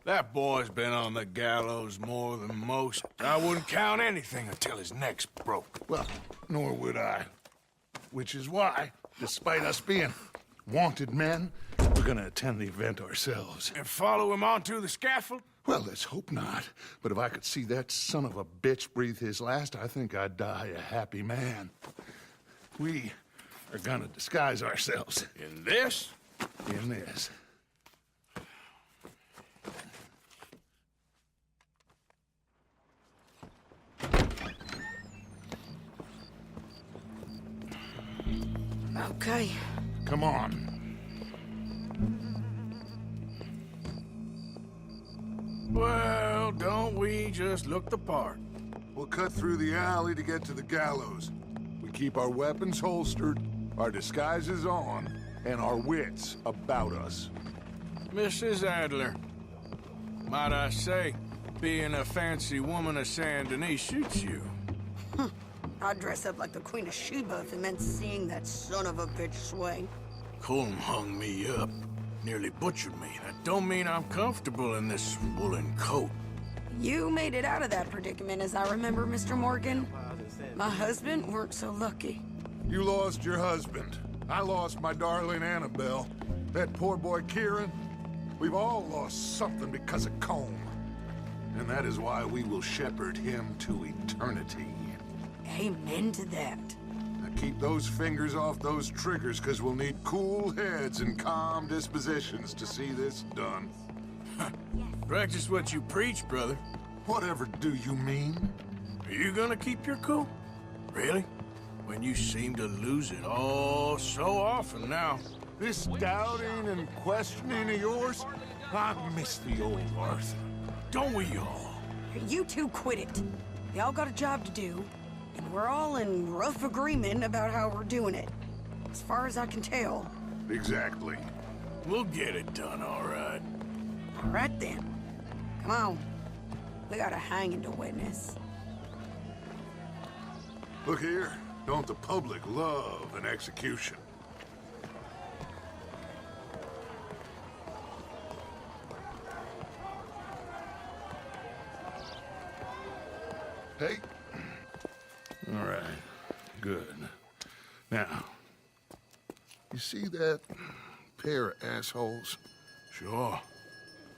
That boy's been on the gallows more than most. I wouldn't count anything until his neck's broke. Well, nor would I. Which is why, despite us being wanted men, we're gonna attend the event ourselves. And follow him onto the scaffold? Well, let's hope not. But if I could see that son of a bitch breathe his last, I think I'd die a happy man. We are gonna disguise ourselves. In this? In this. Okay. Come on. Well, don't we just look the part? We'll cut through the alley to get to the gallows. We keep our weapons holstered, our disguises on, and our wits about us. Mrs. Adler, might I say, being a fancy woman of Saint Denis suits you. I'd dress up like the Queen of Sheba if it meant seeing that son of a bitch swing. Colm hung me up, nearly butchered me. That don't mean I'm comfortable in this woolen coat. You made it out of that predicament, as I remember, Mr. Morgan. My husband weren't so lucky. You lost your husband. I lost my darling Annabelle. That poor boy Kieran. We've all lost something because of Colm. And that is why we will shepherd him to eternity. Amen to that. Now keep those fingers off those triggers, because we'll need cool heads and calm dispositions to see this done. Practice what you preach, brother. Whatever do you mean? Are you gonna keep your cool? Really? When you seem to lose it all so often now. This doubting and questioning of yours? I miss the old Arthur. Don't we all? You two quit it. Y'all got a job to do, and we're all in rough agreement about how we're doing it. As far as I can tell. Exactly. We'll get it done, all right. All right then. Come on. We got a hanging to witness. Look here. Don't the public love an execution? Hey. All right. Good. Now, you see that pair of assholes? Sure.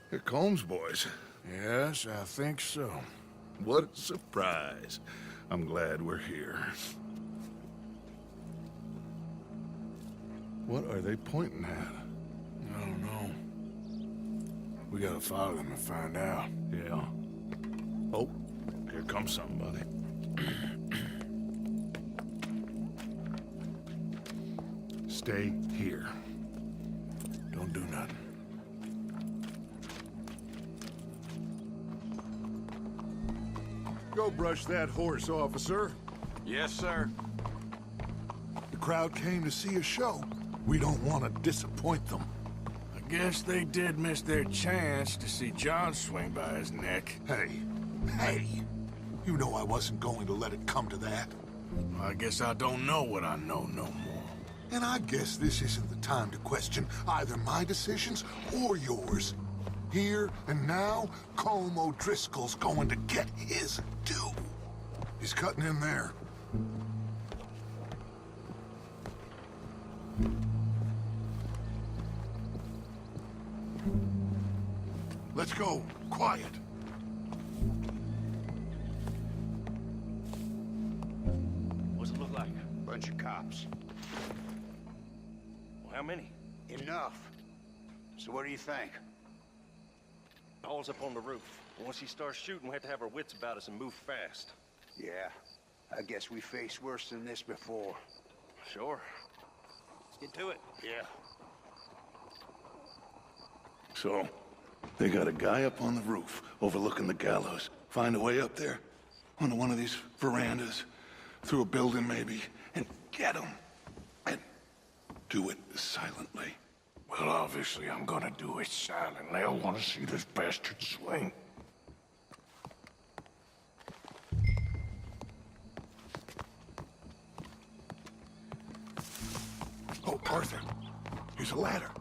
They're Colm's boys. Yes, I think so. What a surprise. I'm glad we're here. What are they pointing at? I don't know. We gotta follow them and find out. Yeah. Oh, here comes somebody. Stay here. Don't do nothing. Go brush that horse, officer. Yes, sir. The crowd came to see a show. We don't want to disappoint them. I guess they did miss their chance to see John swing by his neck. Hey, you know I wasn't going to let it come to that. I guess I don't know what I know no more. And I guess this isn't the time to question either my decisions or yours. Here and now, Colm O'Driscoll's going to get his due. He's cutting in there. Let's go. Quiet. What's it look like? Bunch of cops. Well, how many? Enough. So what do you think? Paul's up on the roof. Once he starts shooting, we have to have our wits about us and move fast. Yeah, I guess we faced worse than this before. Sure. Let's get to it. Yeah. So, they got a guy up on the roof overlooking the gallows. Find a way up there, onto one of these verandas, through a building maybe, and get him. And do it silently. Well, obviously I'm gonna do it silently. I want to see this bastard swing. Oh, Arthur, here's a ladder.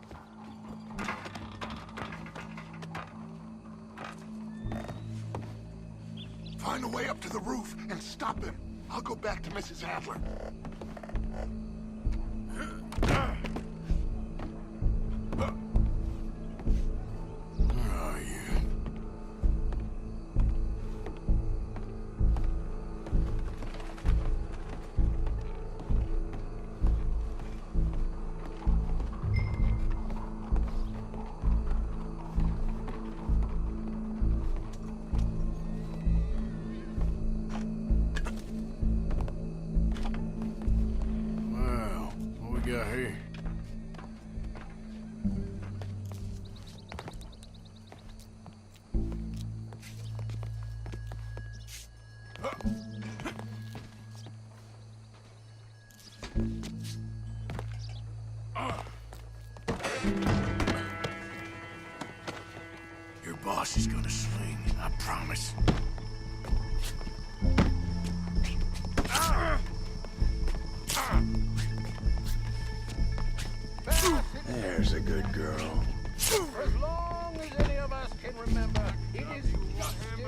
Find a way up to the roof and stop him. I'll go back to Mrs. Adler. Where are you? Well, what we got here? Your boss is gonna swing, I promise. There's a good girl. As long as any of us can remember, it is justice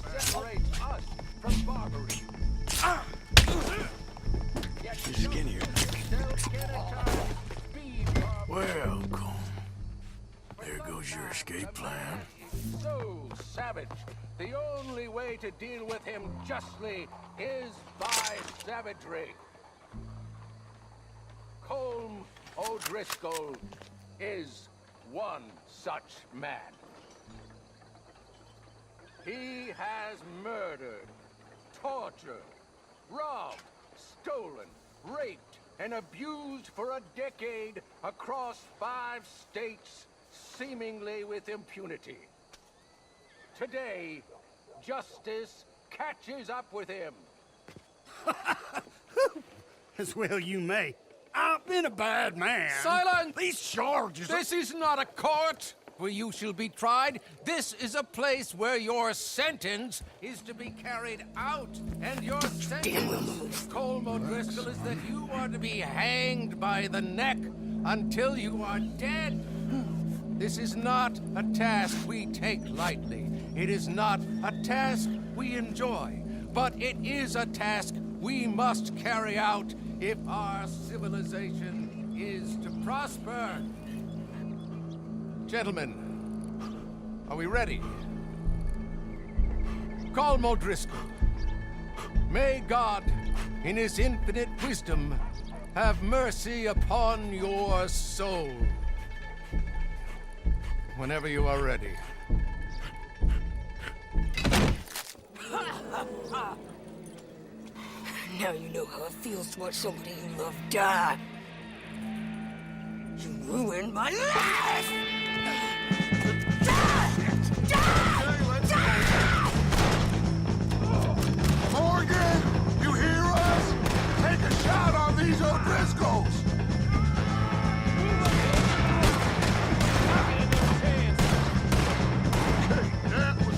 that separates us from barbarism. You're skinnier. Well, Colm, there goes your escape plan. So savage. The only way to deal with him justly is by savagery. Colm O'Driscoll is one such man. He has murdered, tortured, robbed, stolen, raped, and abused for a decade across 5 states, seemingly with impunity. Today, justice catches up with him. As well you may. I've been a bad man. Silence! These charges This is not a court where you shall be tried. This is a place where your sentence is to be carried out. And your sentence, Colm O'Driscoll, is that you are to be hanged by the neck until you are dead. This is not a task we take lightly. It is not a task we enjoy. But it is a task we must carry out if our civilization is to prosper. Gentlemen, are we ready? Colm O'Driscoll, may God, in his infinite wisdom, have mercy upon your soul. Whenever you are ready. Now you know how it feels to watch somebody you love die. You ruined my life! Morgan, you hear us? Take a shot on these O'Driscolls! Okay, that was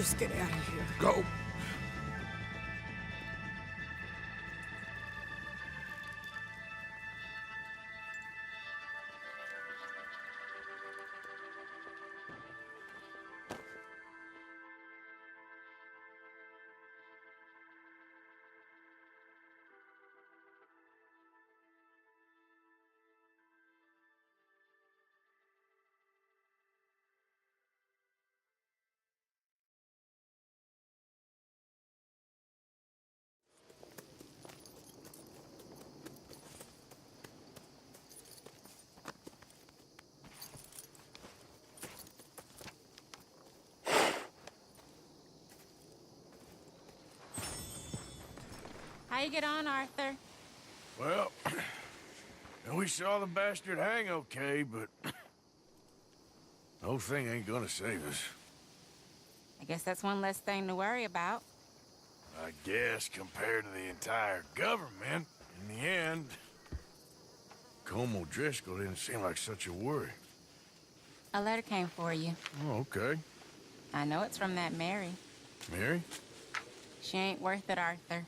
just get out of here. Go. How you get on, Arthur? Well, we saw the bastard hang okay, but the whole thing ain't gonna save us. I guess that's one less thing to worry about. I guess compared to the entire government, in the end, Colm O'Driscoll didn't seem like such a worry. A letter came for you. Oh, okay. I know it's from that Mary. Mary? She ain't worth it, Arthur.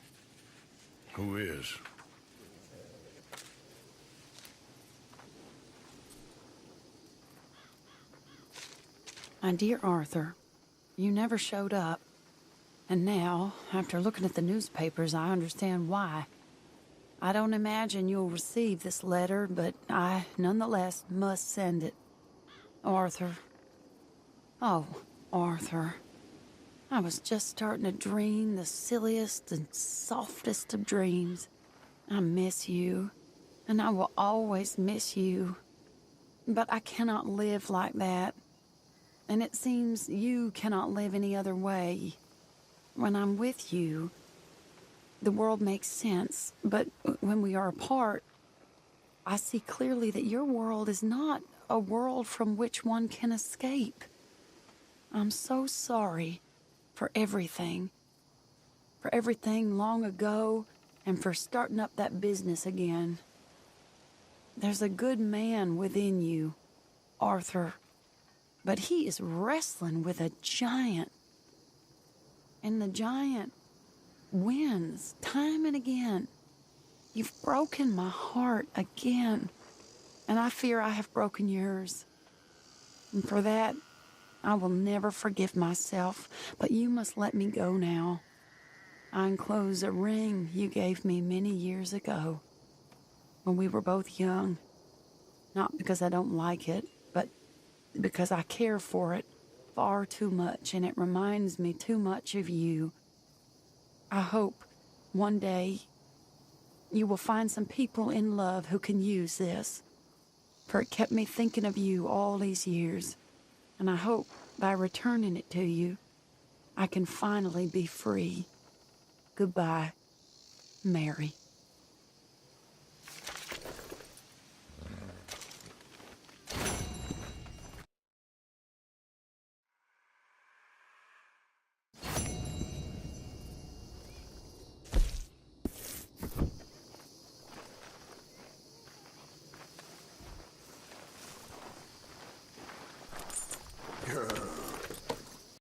Who is? My dear Arthur, you never showed up. And now, after looking at the newspapers, I understand why. I don't imagine you'll receive this letter, but I, nonetheless, must send it. Arthur. Oh, Arthur. I was just starting to dream the silliest and softest of dreams. I miss you, and I will always miss you. But I cannot live like that. And it seems you cannot live any other way. When I'm with you, the world makes sense. But when we are apart, I see clearly that your world is not a world from which one can escape. I'm so sorry for everything. For everything long ago, and for starting up that business again. There's a good man within you, Arthur. But he is wrestling with a giant. And the giant wins time and again. You've broken my heart again. And I fear I have broken yours. And for that, I will never forgive myself. But you must let me go now. I enclose a ring you gave me many years ago, when we were both young. Not because I don't like it, but because I care for it far too much, and it reminds me too much of you. I hope one day you will find some people in love who can use this, for it kept me thinking of you all these years, and I hope by returning it to you, I can finally be free. Goodbye, Mary.